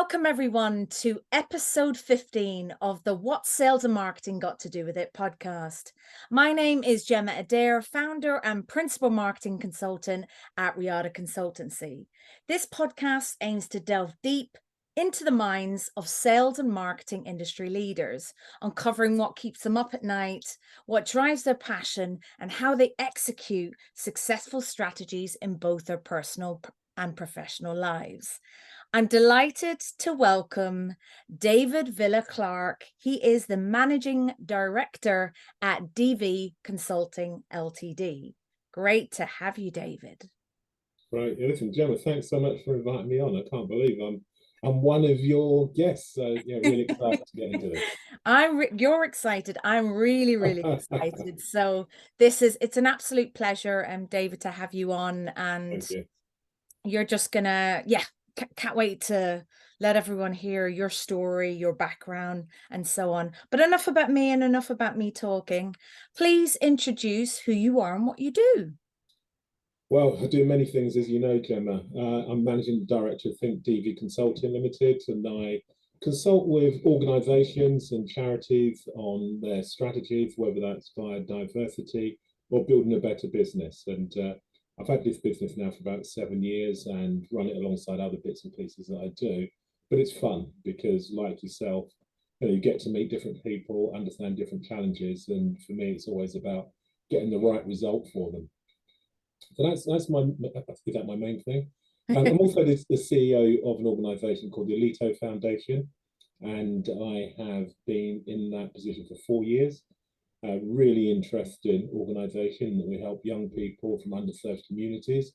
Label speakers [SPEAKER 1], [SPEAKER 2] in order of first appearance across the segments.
[SPEAKER 1] Welcome, everyone, to episode 15 of the What Sales and Marketing Got to Do with It podcast. My name is Gemma Adair, founder and principal marketing consultant at Riata Consultancy. This podcast aims to delve deep into the minds of sales and marketing industry leaders, uncovering what keeps them up at night, what drives their passion, and how they execute successful strategies in both their personal and professional lives. I'm delighted to welcome David Villa-Clarke. He is the Managing Director at DV Consulting Ltd. Great to have you, David.
[SPEAKER 2] Right. Yeah, listen, Gemma, thanks so much for inviting me on. I can't believe I'm one of your guests. So yeah, really excited to get into this.
[SPEAKER 1] You're excited. I'm really excited. So it's an absolute pleasure, David, to have you on. And
[SPEAKER 2] Thank you.
[SPEAKER 1] you're just gonna, can't wait to let everyone hear your story, your background, and so on. But enough about me and enough about me talking. Please introduce who you are and what you do.
[SPEAKER 2] Well, I do many things, as you know, Gemma. I'm managing director of Think DV Consulting Limited, and I consult with organisations and charities on their strategies, whether that's via diversity or building a better business. And I've had this business now for about 7 years and run it alongside other bits and pieces that I do. But it's fun because, like yourself, you get to meet different people, understand different challenges, and for me, it's always about getting the right result for them. So that's my main thing. I'm also the CEO of an organisation called the Aleto Foundation, and I have been in that position for 4 years. A really interesting organisation that we help young people from underserved communities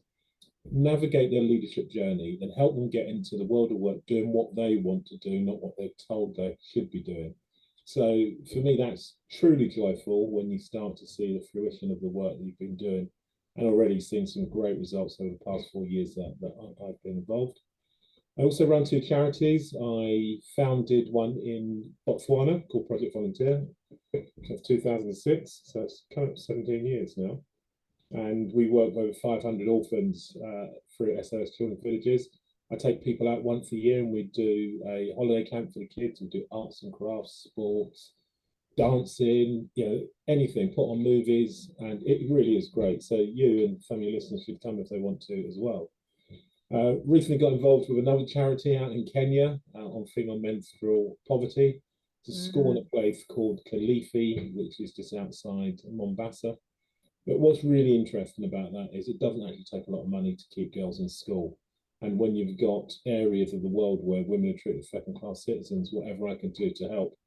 [SPEAKER 2] navigate their leadership journey and help them get into the world of work doing what they want to do, not what they're told they should be doing. So for me, that's truly joyful when you start to see the fruition of the work that you've been doing, and already seen some great results over the past 4 years that I've been involved. I also run two charities. I founded one in Botswana called Project Volunteer. That's 2006, so it's kind of 17 years now. And we work with over 500 orphans through SOS Children's Villages. I take people out once a year and we do a holiday camp for the kids. We do arts and crafts, sports, dancing, anything, put on movies, and it really is great. So you and some of your listeners should come if they want to as well. Recently got involved with another charity out in Kenya on female menstrual poverty. It's a school in a place called Kilifi, which is just outside Mombasa. But what's really interesting about that is it doesn't actually take a lot of money to keep girls in school. And when you've got areas of the world where women are treated as second-class citizens, whatever I can do to help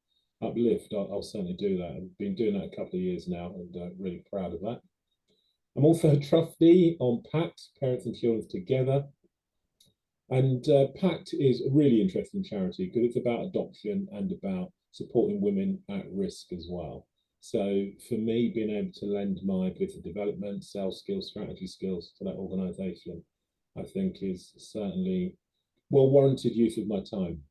[SPEAKER 2] uplift, I'll certainly do that. I've been doing that a couple of years now, and really proud of that. I'm also a trustee on PACT, Parents and Children Together. And PACT is a really interesting charity because it's about adoption and about supporting women at risk as well. So for me, being able to lend my business development, sales skills, strategy skills to that organisation, I think is certainly well-warranted use of my time.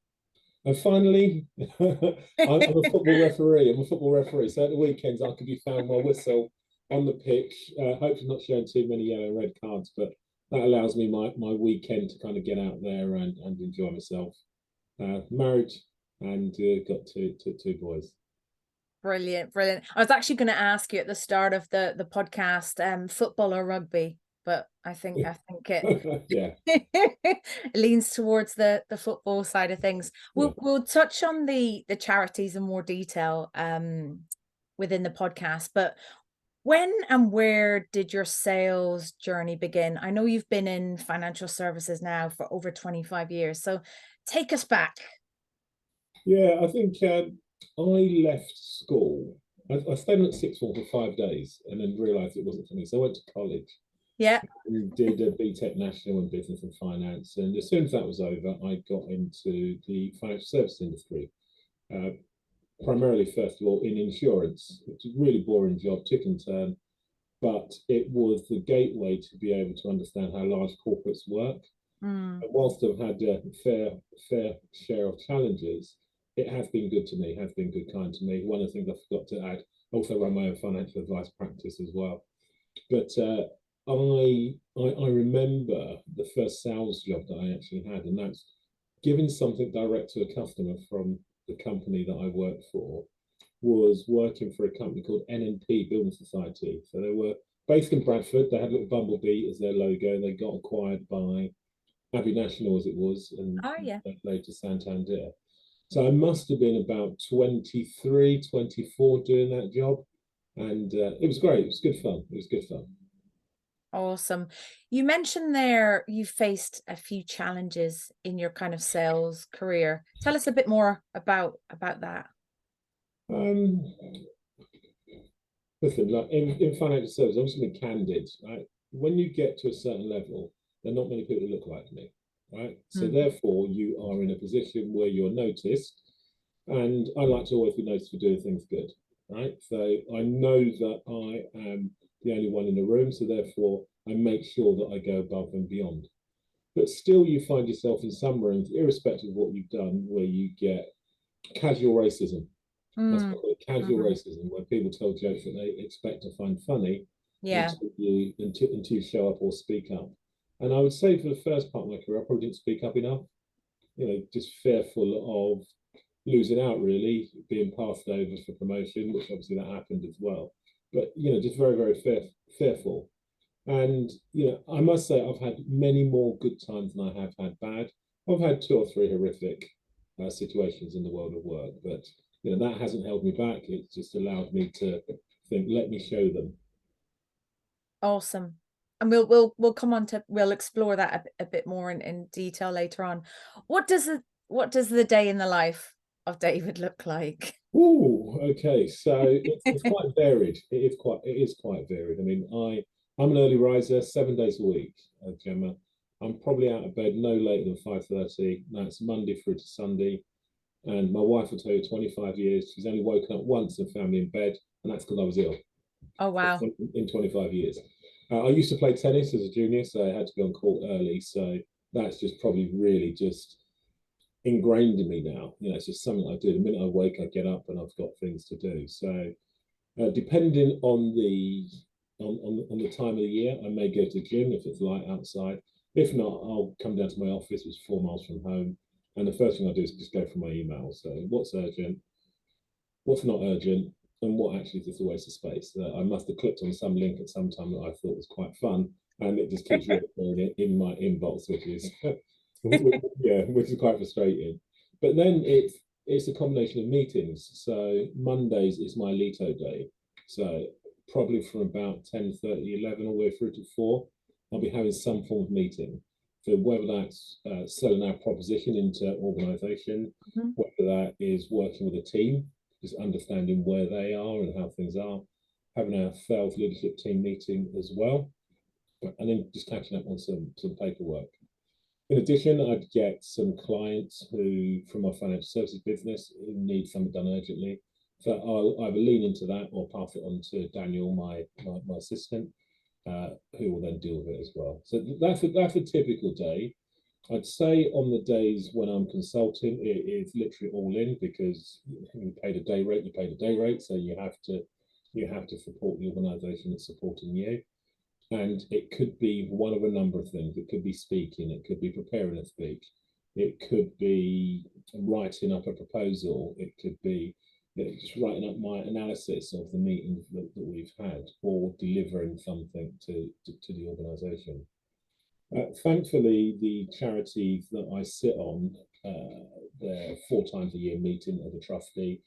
[SPEAKER 2] And finally, I'm a football referee. So at the weekends, I can be found my whistle on the pitch, hopefully not showing too many yellow and red cards, but that allows me my weekend to kind of get out there and enjoy myself. Married and got two boys.
[SPEAKER 1] Brilliant. I was actually going to ask you at the start of the podcast, football or rugby, but I think it leans towards the football side of things. We'll touch on the charities in more detail within the podcast, but when and where did your sales journey begin? I know you've been in financial services now for over 25 years, so take us back.
[SPEAKER 2] Yeah, I think I left school. I stayed at sixth form for 5 days and then realised it wasn't for me. So I went to college.
[SPEAKER 1] Yeah.
[SPEAKER 2] And did a BTEC National in Business and Finance. And as soon as that was over, I got into the financial services industry. Primarily, first of all, in insurance, which is a really boring job, tick and turn. But it was the gateway to be able to understand how large corporates work. And whilst I've had a fair share of challenges, it has been good to me, has been good, kind to me. One of the things I forgot to add, also run my own financial advice practice as well. But I remember the first sales job that I actually had, and that's giving something direct to a customer from the company that I worked for was working for a company called NNP Building Society. So they were based in Bradford. They had a little bumblebee as their logo. They got acquired by Abbey National, as it was, and
[SPEAKER 1] Oh, yeah.
[SPEAKER 2] later Santander. So I must have been about 23, 24 doing that job. And it was great. It was good fun. It was good fun.
[SPEAKER 1] Awesome. You mentioned there you faced a few challenges in your kind of sales career. Tell us a bit more about that.
[SPEAKER 2] Um, Listen, like in financial services, I'm just being candid, right? When you get to a certain level, there are not many people that look like me, right? So
[SPEAKER 1] Mm.
[SPEAKER 2] therefore, you are in a position where you're noticed, and I like to always be noticed for doing things good, right? So I know that I am the only one in the room, so therefore I make sure that I go above and beyond. But still, you find yourself in some rooms, irrespective of what you've done, where you get casual racism. Let's
[SPEAKER 1] Mm.
[SPEAKER 2] call it casual
[SPEAKER 1] Mm.
[SPEAKER 2] racism, where people tell jokes that they expect to find funny
[SPEAKER 1] Yeah.
[SPEAKER 2] until you show up or speak up. And I would say for the first part of my career, I probably didn't speak up enough. Just fearful of losing out, really, being passed over for promotion, which obviously that happened as well. But just very, very fearful. And I must say I've had many more good times than I have had bad. I've had two or three horrific situations in the world of work, but that hasn't held me back. It's just allowed me to think, let me show them.
[SPEAKER 1] Awesome. And we'll come on to we'll explore that a bit more in detail later on. What does the day in the life of David look like?
[SPEAKER 2] Oh, okay. So it's quite varied. It is quite varied. I mean, I'm an early riser, 7 days a week, Gemma. I'm probably out of bed no later than 5:30. That's Monday through to Sunday. And my wife will tell you 25 years, she's only woken up once and found me in bed, and that's because I was ill
[SPEAKER 1] Oh, wow.
[SPEAKER 2] in 25 years. I used to play tennis as a junior, so I had to be on court early. So that's just probably really just ingrained in me now. It's just something I do. The minute I wake, I get up and I've got things to do. So depending on the time of the year, I may go to the gym if it's light outside. If not, I'll come down to my office, which is 4 miles from home, and the first thing I do is just go for my email. So what's urgent, what's not urgent, and what actually is just a waste of space. I must have clicked on some link at some time that I thought was quite fun, and it just keeps reappearing in my inbox, which is which is quite frustrating. But then it's a combination of meetings. So Mondays is my Aleto day. So probably from about 10:30, 11 all the way through to 4, I'll be having some form of meeting. So whether that's selling our proposition into organization,
[SPEAKER 1] Mhm.
[SPEAKER 2] whether that is working with a team, just understanding where they are and how things are, having our sales leadership team meeting as well, and then just catching up on some paperwork. In addition, I'd get some clients who, from my financial services business, who need something done urgently. So I'll either lean into that or pass it on to Daniel, my assistant, who will then deal with it as well. So that's a typical day. I'd say on the days when I'm consulting, it is literally all in because you paid a day rate, you paid a day rate, so you have to support the organisation that's supporting you. And it could be one of a number of things. It could be speaking, it could be preparing a speech, it could be writing up a proposal, it could be just writing up my analysis of the meetings that we've had, or delivering something to the organisation. Thankfully, the charities that I sit on, they're 4 times a year meeting as a trustee.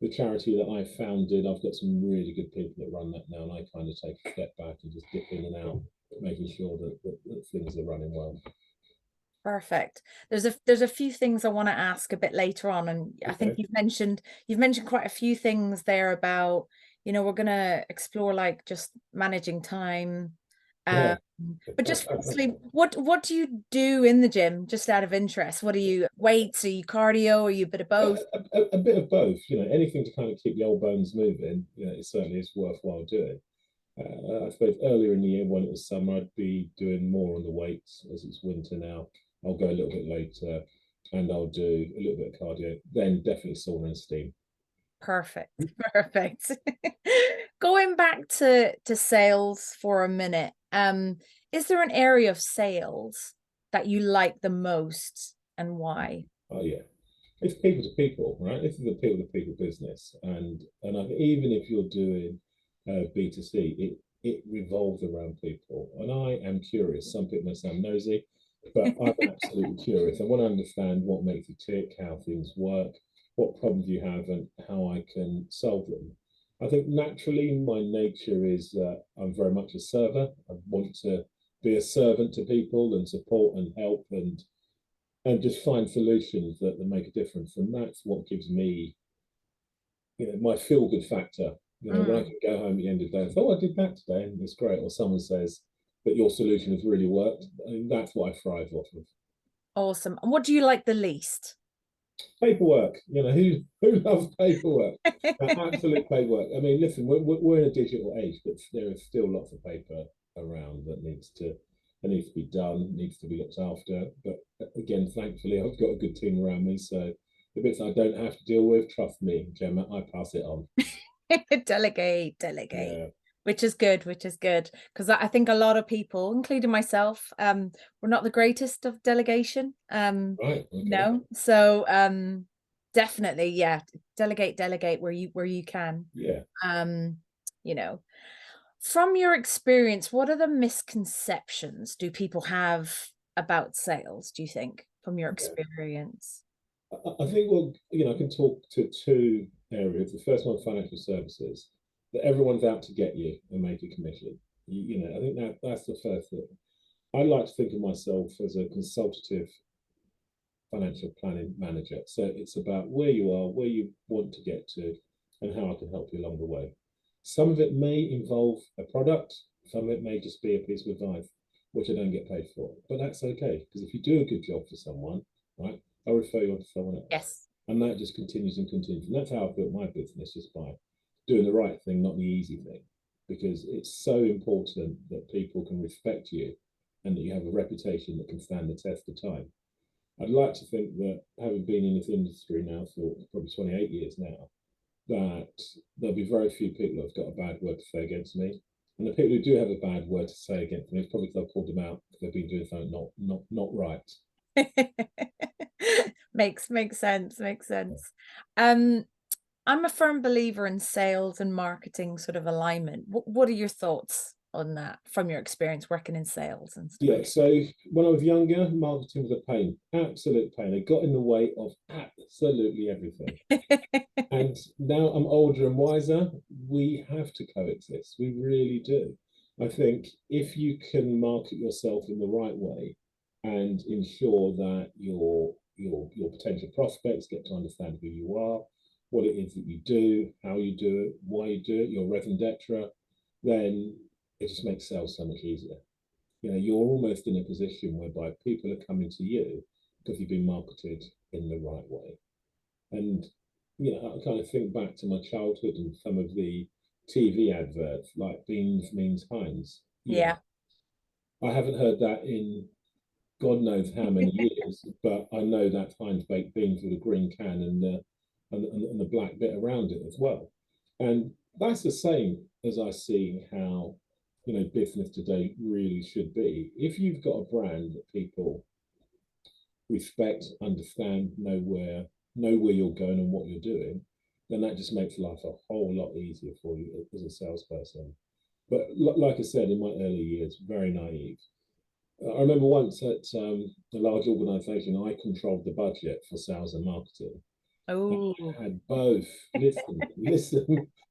[SPEAKER 2] The charity that I founded, I've got some really good people that run that now, and I kind of take a step back and just dip in and out, making sure that things are running well.
[SPEAKER 1] Perfect. There's a few things I want to ask a bit later on, and I think
[SPEAKER 2] Okay.
[SPEAKER 1] you've mentioned quite a few things there about, we're gonna explore like just managing time.
[SPEAKER 2] Yeah.
[SPEAKER 1] Um, but just firstly, what do you do in the gym, just out of interest? What are you, weights? Are you cardio? Are you a bit of both?
[SPEAKER 2] A bit of both. Anything to kind of keep the old bones moving. It certainly is worthwhile doing. I suppose earlier in the year when it was summer, I'd be doing more on the weights. As it's winter now, I'll go a little bit later, and I'll do a little bit of cardio. Then definitely sauna and steam.
[SPEAKER 1] Perfect. Perfect. Going back to sales for a minute, is there an area of sales that you like the most? and why?
[SPEAKER 2] Oh yeah, it's people to people, right? This is a people to people business, and even if you're doing B2C, it revolves around people. And I am curious. Some people may sound nosy, but I'm absolutely curious. I want to understand what makes you tick, how things work, what problems you have, and how I can solve them. I think naturally my nature is that I'm very much a server. I want to be a servant to people and support and help and just find solutions that make a difference. And that's what gives me, my feel good factor. When I
[SPEAKER 1] Mm,
[SPEAKER 2] can go home at the end of the day and say, oh, I did that today and it's great. Or someone says that your solution has really worked. And that's what I thrive off of.
[SPEAKER 1] awesome. And what do you like the least?
[SPEAKER 2] Paperwork, who loves paperwork? Absolute paperwork. I mean, listen, we're in a digital age, but there is still lots of paper around that needs to be done, needs to be looked after. But again, thankfully, I've got a good team around me, so the bits I don't have to deal with, trust me, Gemma, I pass it on.
[SPEAKER 1] Delegate,
[SPEAKER 2] Yeah,
[SPEAKER 1] which is good, because I think a lot of people, including myself, we're not the greatest of delegation.
[SPEAKER 2] right, okay,
[SPEAKER 1] So definitely, yeah, delegate where you can.
[SPEAKER 2] yeah.
[SPEAKER 1] Um, you know, from your experience, what are the misconceptions do people have about sales, do you think, from your
[SPEAKER 2] Yeah.
[SPEAKER 1] experience?
[SPEAKER 2] I think I can talk to two areas. The first one, financial services, that everyone's out to get you and make a commission. I think that's the first thing. I like to think of myself as a consultative financial planning manager. So it's about where you are, where you want to get to, and how I can help you along the way. Some of it may involve a product, some of it may just be a piece of advice, which I don't get paid for. But that's okay, because if you do a good job for someone, right, I'll refer you on to someone else.
[SPEAKER 1] Yes.
[SPEAKER 2] And that just continues and continues. And that's how I built my business, just by doing the right thing, not the easy thing. Because it's so important that people can respect you and that you have a reputation that can stand the test of time. I'd like to think that, having been in this industry now for probably 28 years now, that there'll be very few people who've got a bad word to say against me. And the people who do have a bad word to say against me, it's probably because I've called them out because they've been doing something not right.
[SPEAKER 1] Makes sense, makes sense. Um, I'm a firm believer in sales and marketing sort of alignment. What are your thoughts on that from your experience working in sales and stuff?
[SPEAKER 2] Yeah, so when I was younger, marketing was a pain, absolute pain. It got in the way of absolutely everything. And now I'm older and wiser, we have to coexist. We really do. I think if you can market yourself in the right way and ensure that your potential prospects get to understand who you are, what it is that you do, how you do it, why you do it, your raison d'etre, then it just makes sales so much easier. You're almost in a position whereby people are coming to you because you've been marketed in the right way. And I kind of think back to my childhood and some of the TV adverts, like beans means Heinz.
[SPEAKER 1] Yeah.
[SPEAKER 2] I haven't heard that in God knows how many years, but I know that's Heinz baked beans with a green can and the black bit around it as well. And that's the same as I see how business today really should be. If you've got a brand that people respect, understand, know where you're going and what you're doing, then that just makes life a whole lot easier for you as a salesperson. But like I said, in my early years, very naive. I remember once at a large organisation, I controlled the budget for sales and marketing.
[SPEAKER 1] Oh.
[SPEAKER 2] I had both, listen,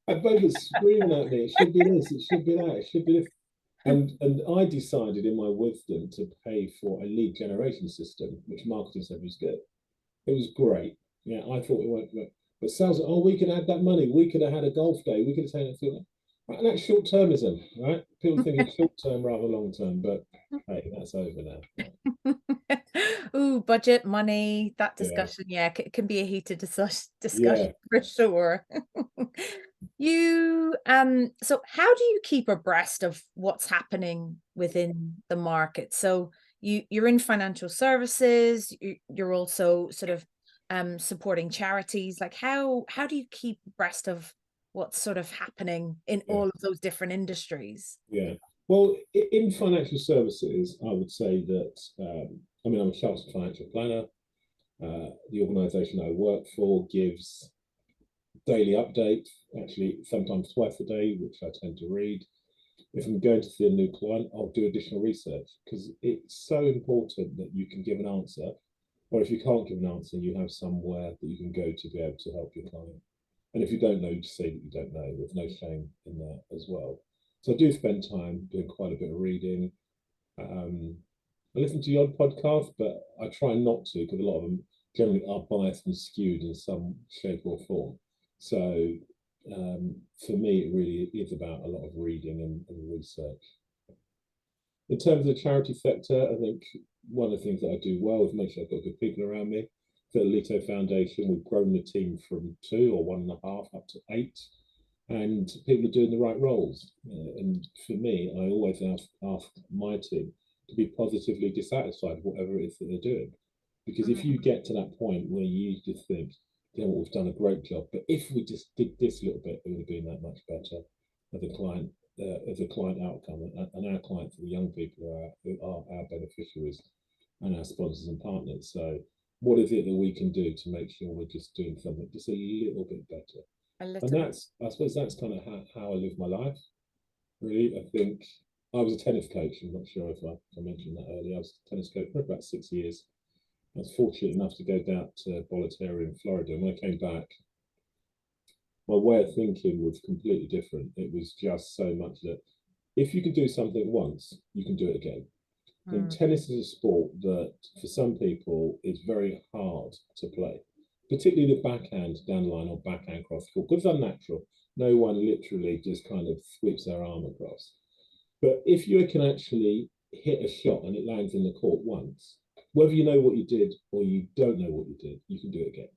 [SPEAKER 2] I had both screaming at me, it should be this, it should be that, it should be this. And I decided in my wisdom to pay for a lead generation system, which marketing said was good. It was great. Yeah, I thought it went, but sales, oh, we could add that money. We could have had a golf day. We could have taken it through. Right, and that's short termism, right? People thinking short term rather long term, but hey, that's over now.
[SPEAKER 1] Ooh, budget, money, that
[SPEAKER 2] Yeah,
[SPEAKER 1] discussion, yeah, can be a heated discussion
[SPEAKER 2] yeah,
[SPEAKER 1] for sure. So how do you keep abreast of what's happening within the market? So you're in financial services, you're also sort of supporting charities. Like how do you keep abreast of what's sort of happening in
[SPEAKER 2] yeah,
[SPEAKER 1] all of those different industries?
[SPEAKER 2] yeah. Well, in financial services, I would say that I mean I'm a chartered financial planner. The organisation I work for gives daily updates, actually sometimes twice a day, which I tend to read. If I'm going to see a new client, I'll do additional research because it's so important that you can give an answer. Or if you can't give an answer, you have somewhere that you can go to be able to help your client. And if you don't know, just say that you don't know. There's no shame in that as well. So I do spend time doing quite a bit of reading. I listen to the odd podcast, but I try not to because a lot of them generally are biased and skewed in some shape or form. So for me, it really is about a lot of reading and research. In terms of the charity sector, I think one of the things that I do well is make sure I've got good people around me. The Aleto Foundation, we've grown the team from 2 or 1.5 up to 8, and people are doing the right roles. And for me, I always ask my team to be positively dissatisfied with whatever it is that they're doing. Because if you get to that point where you just think, you know, we've done a great job, but if we just did this little bit, it would have been that much better as a client outcome. And our clients are the young people who are our beneficiaries and our sponsors and partners. So what is it that we can do to make sure we're just doing something just a little bit better?
[SPEAKER 1] A
[SPEAKER 2] And
[SPEAKER 1] little.
[SPEAKER 2] I suppose that's kind of how I live my life. Really, I think I was a tennis coach. I'm not sure if I mentioned that earlier. I was a tennis coach for about 6 years. I was fortunate enough to go down to Botswana in Florida. And when I came back, my way of thinking was completely different. It was just so much that if you can do something once, you can do it again. And tennis is a sport that, for some people, is very hard to play, particularly the backhand down the line or backhand cross court, because it's unnatural. No one literally just kind of sweeps their arm across. But if you can actually hit a shot and it lands in the court once, whether you know what you did or you don't know what you did, you can do it again.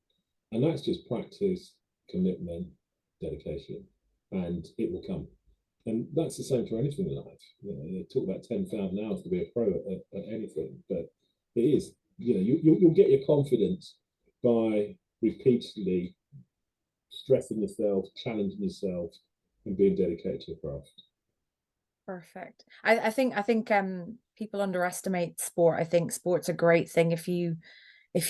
[SPEAKER 2] And that's just practice, commitment, dedication, and it will come. And that's the same for anything in life. You know, they talk about 10,000 hours to be a pro at anything, but it is, you know, you'll get your confidence by repeatedly stressing yourself, challenging yourself, and being dedicated to your craft.
[SPEAKER 1] Perfect. I think people underestimate sport. I think sport's a great thing if you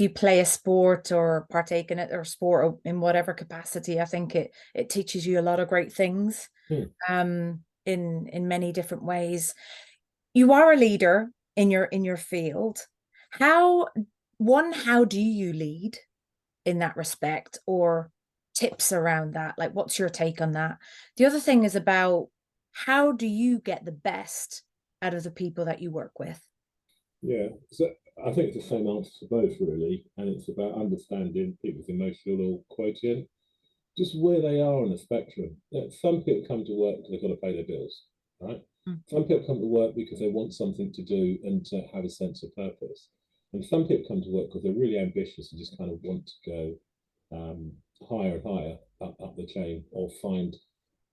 [SPEAKER 1] play a sport or partake in it or sport or in whatever capacity. I think it teaches you a lot of great things in many different ways. You are a leader in your field. How how do you lead in that respect, or tips around that? Like, what's your take on that? The other thing is about how do you get the best out of the people that you work with?
[SPEAKER 2] Yeah, so I think it's the same answer for both, really, and it's about understanding people's emotional quotient, just where they are on the spectrum. Some people come to work because they've got to pay their bills, right?
[SPEAKER 1] Mm.
[SPEAKER 2] Some people come to work because they want something to do and to have a sense of purpose. And some people come to work because they're really ambitious and just kind of want to go higher and higher up the chain or find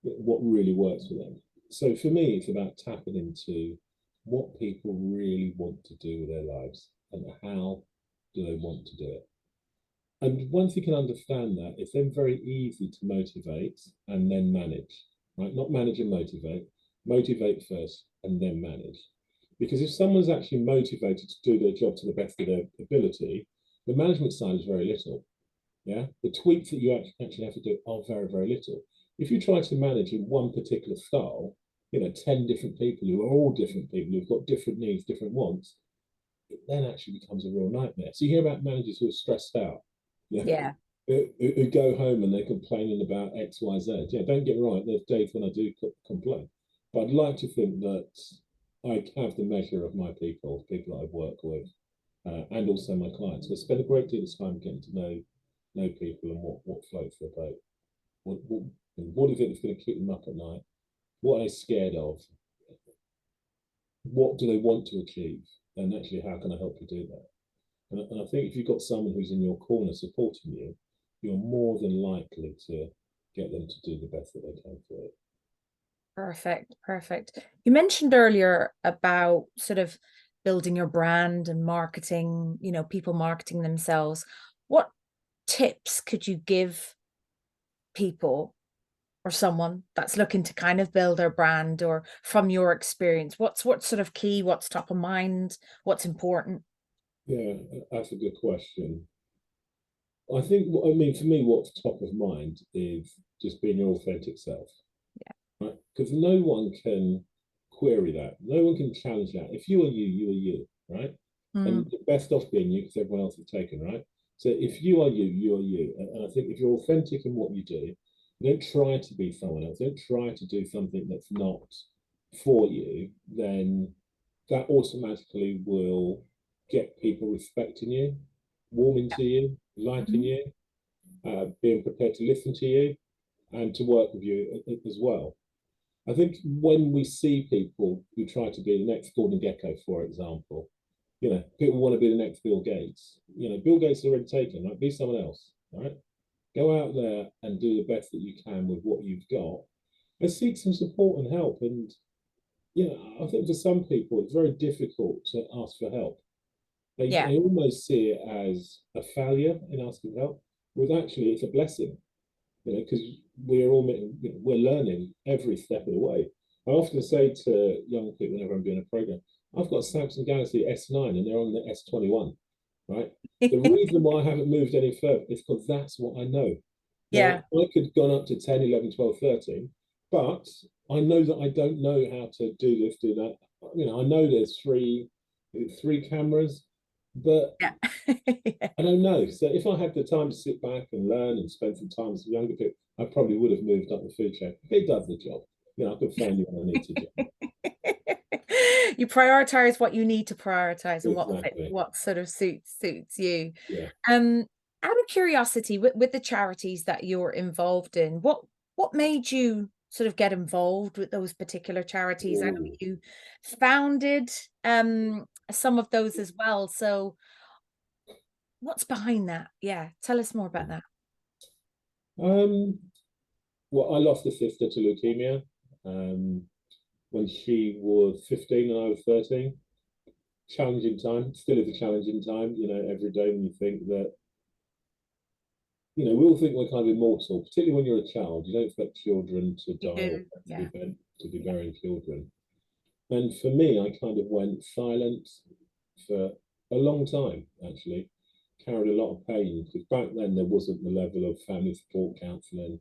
[SPEAKER 2] what really works for them. So for me, it's about tapping into what people really want to do with their lives and how do they want to do it. And once you can understand that, it's then very easy to motivate and then manage, right? Not manage and motivate, motivate first and then manage. Because if someone's actually motivated to do their job to the best of their ability, the management side is very little. Yeah, the tweaks that you actually have to do are very, very little. If you try to manage in one particular style, you know, 10 different people who are all different people who've got different needs, different wants, it then actually becomes a real nightmare. So you hear about managers who are stressed out, yeah,
[SPEAKER 1] Yeah.
[SPEAKER 2] who go home and they're complaining about X, Y, Z. Yeah, don't get me wrong, there's days when I do complain, but I'd like to think that I have the measure of my people that I work with, and also my clients. So I spend a great deal of time getting to know people and what floats their boat. What is it that's going to keep them up at night? What are they scared of? What do they want to achieve? And actually, how can I help you do that? And I think if you've got someone who's in your corner supporting you, you're more than likely to get them to do the best that they can for it.
[SPEAKER 1] Perfect. Perfect. You mentioned earlier about sort of building your brand and marketing, people marketing themselves. What tips could you give people or someone that's looking to kind of build their brand, or from your experience, what's sort of key, what's top of mind, what's important?
[SPEAKER 2] Yeah, that's a good question. I think, I mean, for me, what's top of mind is just being your authentic self, right? Because no one can query that. No one can challenge that. If you are you, you are you, right?
[SPEAKER 1] Mm,
[SPEAKER 2] And the best off being you because everyone else is taken, right? So if you are you, you are you. And I think if you're authentic in what you do, don't try to be someone else. Don't try to do something that's not for you. Then that automatically will get people respecting you, warming to you, liking
[SPEAKER 1] mhm.
[SPEAKER 2] you, being prepared to listen to you and to work with you as well. I think when we see people who try to be the next Gordon Gekko, for example, people want to be the next Bill Gates. Bill Gates is already taken, right? Be someone else, right? Go out there and do the best that you can with what you've got and seek some support and help. And, I think for some people, it's very difficult to ask for help. They,
[SPEAKER 1] Yeah,
[SPEAKER 2] they almost see it as a failure in asking for help, with actually it's a blessing, because we're all we're learning every step of the way. I often say to young people whenever I'm doing a program, I've got a Samsung Galaxy S9 and they're on the S21, right? The reason why I haven't moved any further is because that's what I know. Now,
[SPEAKER 1] yeah,
[SPEAKER 2] I could have gone up to 10, 11, 12, 13, but I know that I don't know how to do this, do that. I know there's three cameras, but
[SPEAKER 1] yeah. Yeah.
[SPEAKER 2] I don't know. So if I had the time to sit back and learn and spend some time with some younger people, I probably would have moved up the food chain. It does the job. I could phone you when I need to, Jim.
[SPEAKER 1] You prioritize what you need to prioritize and
[SPEAKER 2] Exactly.
[SPEAKER 1] what sort of suits you.
[SPEAKER 2] Yeah.
[SPEAKER 1] Um, Out of curiosity, with the charities that you're involved in, what made you sort of get involved with those particular charities? I know
[SPEAKER 2] Ooh.
[SPEAKER 1] you founded some of those as well. So what's behind that? Yeah, tell us more about that.
[SPEAKER 2] Um, well, I lost a sister to leukemia when she was 15 and I was 13. Challenging time, still is a challenging time, every day when you think that, we all think we're kind of immortal, particularly when you're a child. You don't expect children to
[SPEAKER 1] You
[SPEAKER 2] die or
[SPEAKER 1] do, yeah.
[SPEAKER 2] to be burying children. And for me, I kind of went silent for a long time, actually. Carried a lot of pain because back then there wasn't the level of family support counselling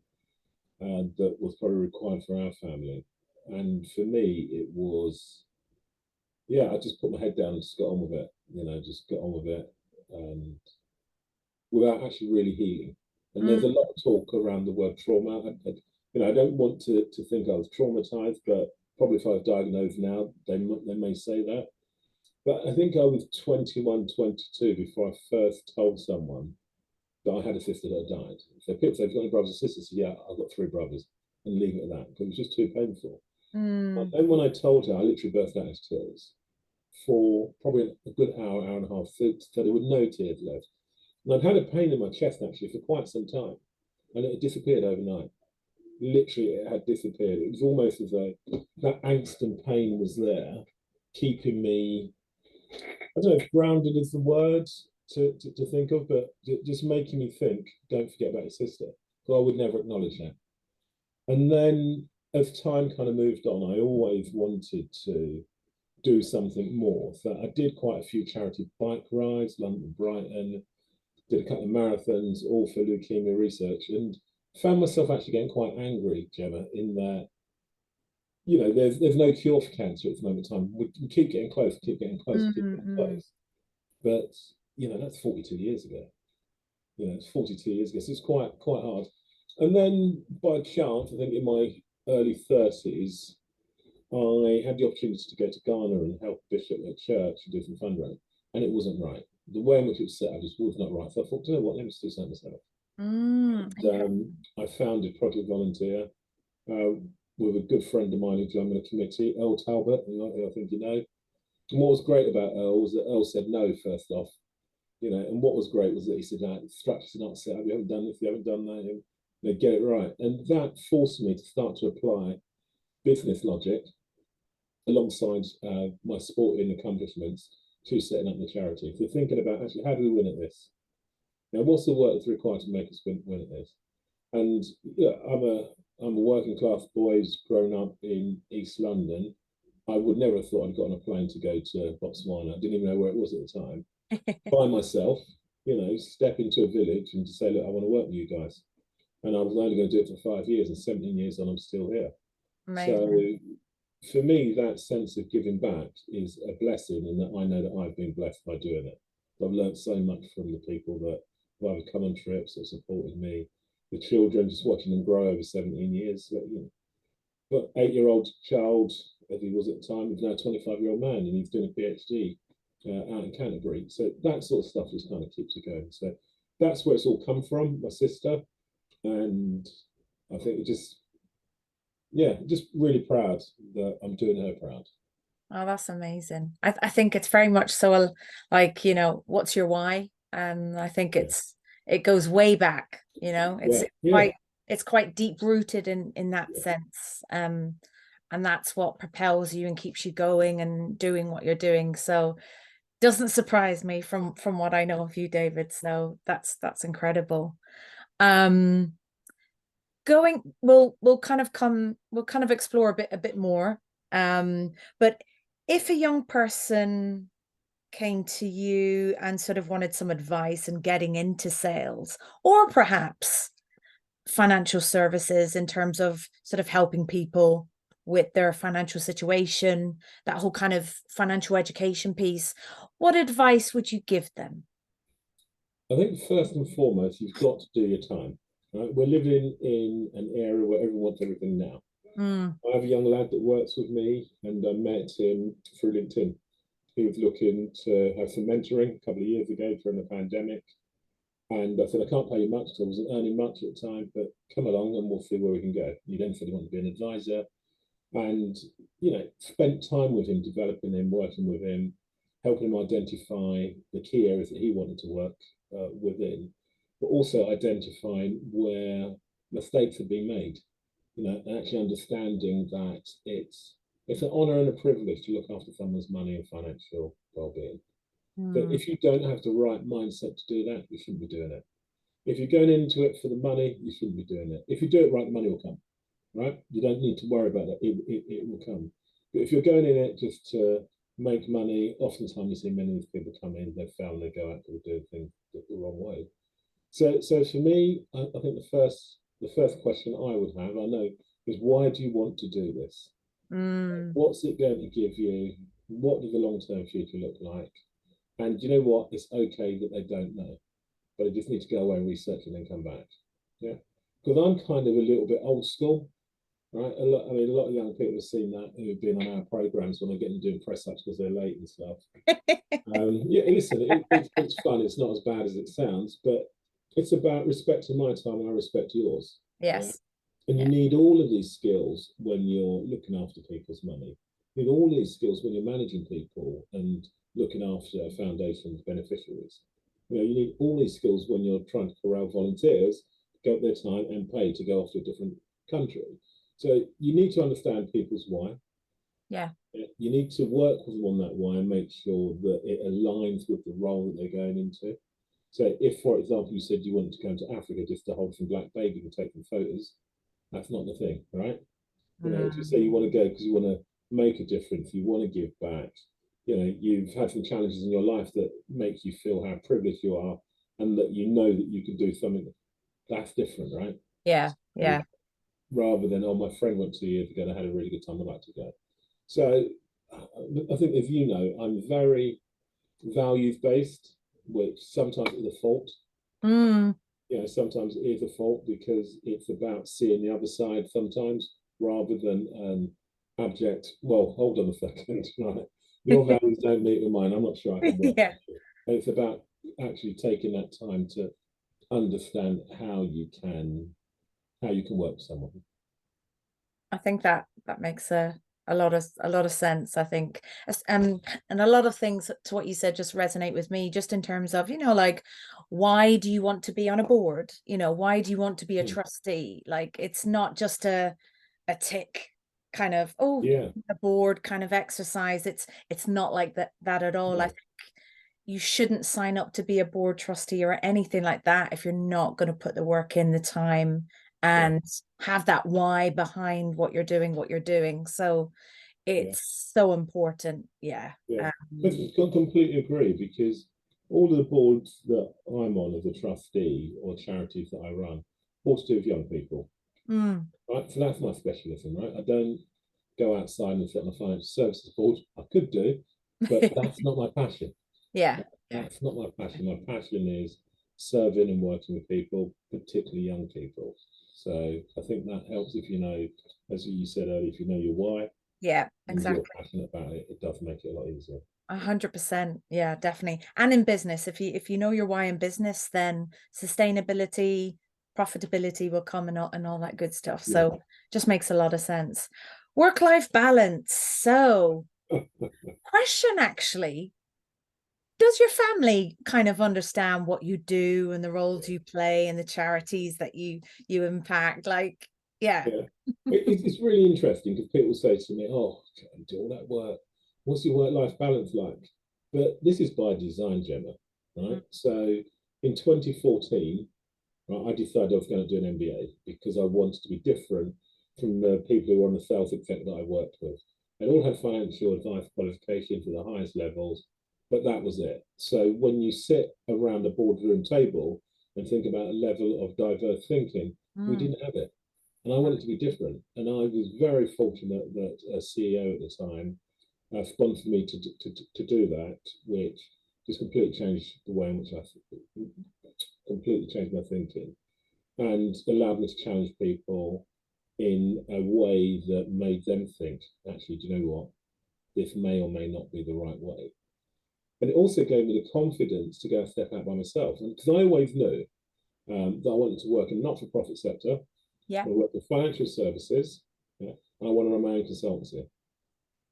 [SPEAKER 2] that was probably required for our family. And for me, it was, yeah, I just put my head down and just got on with it, just got on with it without actually really healing. And
[SPEAKER 1] Mm,
[SPEAKER 2] there's a lot of talk around the word trauma. I don't want to think I was traumatized, but probably if I was diagnosed now, they may say that. But I think I was 21, 22 before I first told someone that I had a sister that had died. So people say, have you got any brothers and sisters? Yeah, I've got three brothers. And leave it at that. Because it was just too painful. And
[SPEAKER 1] mm,
[SPEAKER 2] then when I told her, I literally burst out into tears for probably a good hour, hour and a half, so there were no tears left. And I'd had a pain in my chest actually for quite some time. And it had disappeared overnight. Literally, it had disappeared. It was almost as though that angst and pain was there, keeping me, I don't know if grounded is the word to think of, but just making me think, don't forget about your sister. So I would never acknowledge that. And then as time kind of moved on, I always wanted to do something more. So I did quite a few charity bike rides, London, Brighton, did a couple of marathons, all for leukemia research, and found myself actually getting quite angry, Gemma, in that there's no cure for cancer at the moment in time. We keep getting close, keep getting close, keep
[SPEAKER 1] mm,
[SPEAKER 2] getting
[SPEAKER 1] mm.
[SPEAKER 2] close. But that's 42 years ago. It's 42 years ago, so it's quite hard. And then by chance, I think in my early 30s, I had the opportunity to go to Ghana and help Bishop at church and do some fundraising, and it wasn't right. The way in which it was set up just was not right. So I thought, you know what, let me just do something myself.
[SPEAKER 1] Okay.
[SPEAKER 2] I founded Project Volunteer uh, with a good friend of mine who's on the committee, Earl Talbot, who I think you know. And what was great about Earl was that Earl said no first off, and what was great was that he said, no, the structure's not set up, you haven't done this, you haven't done that, get it right. And that forced me to start to apply business logic alongside my sporting accomplishments to setting up the charity. So thinking about actually how do we win at this? Now, what's the work that's required to make us win at this? And I'm a working class boy who's grown up in East London. I would never have thought I'd got on a plane to go to Botswana. I didn't even know where it was at the time. By myself, step into a village and just say, look, I want to work with you guys. And I was only going to do it for 5 years, and 17 years on, I'm still here. So
[SPEAKER 1] Amazing.
[SPEAKER 2] for me, that sense of giving back is a blessing, in that I know that I've been blessed by doing it. I've learned so much from the people that have either come on trips or supported me. The children, just watching them grow over 17 years. But 8-year-old child, as he was at the time, is now a 25-year-old man, and he's doing a PhD out in Canterbury. So that sort of stuff just kind of keeps it going. So that's where it's all come from, my sister. And I think just really proud that I'm doing her proud.
[SPEAKER 1] Oh, that's amazing. I think it's very much so like, what's your why? And I think
[SPEAKER 2] Yeah,
[SPEAKER 1] it goes way back, it's
[SPEAKER 2] yeah, yeah,
[SPEAKER 1] quite it's quite deep rooted in that
[SPEAKER 2] yeah.
[SPEAKER 1] sense. And that's what propels you and keeps you going and doing what you're doing. So doesn't surprise me from what I know of you, David. So that's incredible. Um going we'll kind of explore a bit more. But if a young person came to you and sort of wanted some advice in getting into sales, or perhaps financial services in terms of sort of helping people with their financial situation, that whole kind of financial education piece, what advice would you give them?
[SPEAKER 2] I think first and foremost, you've got to do your time. Right? We're living in an era where everyone wants everything now.
[SPEAKER 1] Mm,
[SPEAKER 2] I have a young lad that works with me, and I met him through LinkedIn. He was looking to have some mentoring a couple of years ago during the pandemic. And I said, I can't pay you much because I wasn't earning much at the time, but come along and we'll see where we can go. He then said he wanted to be an advisor, and spent time with him, developing him, working with him, helping him identify the key areas that he wanted to work within, but also identifying where mistakes had been made. And actually understanding that it's an honor and a privilege to look after someone's money and financial well-being. But
[SPEAKER 1] mm,
[SPEAKER 2] if you don't have the right mindset to do that, you shouldn't be doing it. If you're going into it for the money, you shouldn't be doing it. If you do it right, the money will come, right? You don't need to worry about that. It will come. But if you're going in it just to make money, oftentimes you see many of these people come in, they fail, and they go out and do things the wrong way. So for me, I think the first question I would have, I know, is why do you want to do this?
[SPEAKER 1] mm,
[SPEAKER 2] What's it going to give you? What does the long-term future look like? And you know what? It's okay that they don't know, but they just need to go away and research and then come back. Yeah, because I'm kind of a little bit old school, right? A lot of young people have seen that who've been on our programs when they get them doing press ups because they're late and stuff. Yeah, listen, it's fun. It's not as bad as it sounds, but it's about respecting my time and I respect yours. Yeah,
[SPEAKER 1] yes.
[SPEAKER 2] and you
[SPEAKER 1] Yeah.
[SPEAKER 2] need all of these skills when you're looking after people's money. You need all these skills when you're managing people and looking after foundations beneficiaries. You need all these skills when you're trying to corral volunteers, get their time and pay to go off to a different country. So you need to understand people's why.
[SPEAKER 1] Yeah.
[SPEAKER 2] You need to work with them on that why and make sure that it aligns with the role that they're going into. So if, for example, you said you wanted to go to Africa just to hold some black baby and take some photos, that's not the thing, right? If you say
[SPEAKER 1] Mm,
[SPEAKER 2] you want to go because you want to make a difference, you want to give back, you've had some challenges in your life that make you feel how privileged you are, and that you know that you can do something that's different, right?
[SPEAKER 1] yeah.
[SPEAKER 2] So,
[SPEAKER 1] Yeah.
[SPEAKER 2] rather than, oh, my friend went 2 years ago and I had a really good time, I'd like to go. So I think, as you know, I'm very values based, which sometimes is a fault.
[SPEAKER 1] Mm,
[SPEAKER 2] Sometimes it is a fault because it's about seeing the other side sometimes, rather than abject. Well, hold on a second, right? Your values don't meet with mine. I'm not sure I can work
[SPEAKER 1] yeah.
[SPEAKER 2] with you. And it's about actually taking that time to understand how you can work with someone.
[SPEAKER 1] I think that makes a lot of sense. I think, and a lot of things to what you said just resonate with me, just in terms of, like, why do you want to be on a board? Why do you want to be a
[SPEAKER 2] Hmm.
[SPEAKER 1] trustee? Like, it's not just a tick kind of, oh,
[SPEAKER 2] Yeah,
[SPEAKER 1] a board kind of exercise. It's not like that at all. I
[SPEAKER 2] no,
[SPEAKER 1] think you shouldn't sign up to be a board trustee or anything like that if you're not going to put the work in, the time,
[SPEAKER 2] yeah,
[SPEAKER 1] and have that why behind what you're doing. So
[SPEAKER 2] yeah,
[SPEAKER 1] it's so important. Yeah.
[SPEAKER 2] yeah. But I completely agree, because all of the boards that I'm on as a trustee or charities that I run, all to do with young people,
[SPEAKER 1] Mm.
[SPEAKER 2] right? So that's my specialism, right? I don't go outside and sit on the financial services board. I could do, but that's not my passion.
[SPEAKER 1] Yeah. Yeah.
[SPEAKER 2] That's not my passion. My passion is serving and working with people, particularly young people. So I think that helps if you know, as you said earlier, if you know your why
[SPEAKER 1] Yeah,
[SPEAKER 2] and you're
[SPEAKER 1] exactly.
[SPEAKER 2] passionate about it, it does make it a lot easier.
[SPEAKER 1] 100%. Yeah, definitely. And in business, if you know your why in business, then sustainability, profitability will come and all that good stuff.
[SPEAKER 2] Yeah.
[SPEAKER 1] So just makes a lot of sense. Work-life balance. So question actually, does your family kind of understand what you do and the roles you play and the charities that you impact? Like, yeah.
[SPEAKER 2] Yeah, it's really interesting because people say to me, "Oh, you do all that work. What's your work-life balance like?" But this is by design, Gemma, right? So in 2014, right, I decided I was going to do an MBA because I wanted to be different from the people who were on the sales exec that I worked with. They all had financial advice qualifications at the highest levels, but that was it. So when you sit around a boardroom table and think about a level of diverse thinking, we
[SPEAKER 1] Mm.
[SPEAKER 2] didn't have it, and I wanted to be different. And I was very fortunate that a CEO at the time sponsored me to do that, which just completely changed the way in which I completely changed my thinking and allowed me to challenge people in a way that made them think, actually, do you know what? This may or may not be the right way. And it also gave me the confidence to go and step out by myself. And because I always knew that I wanted to work in the not-for-profit sector,
[SPEAKER 1] Yeah.
[SPEAKER 2] I work in financial services, yeah, and I want to run my own consultancy.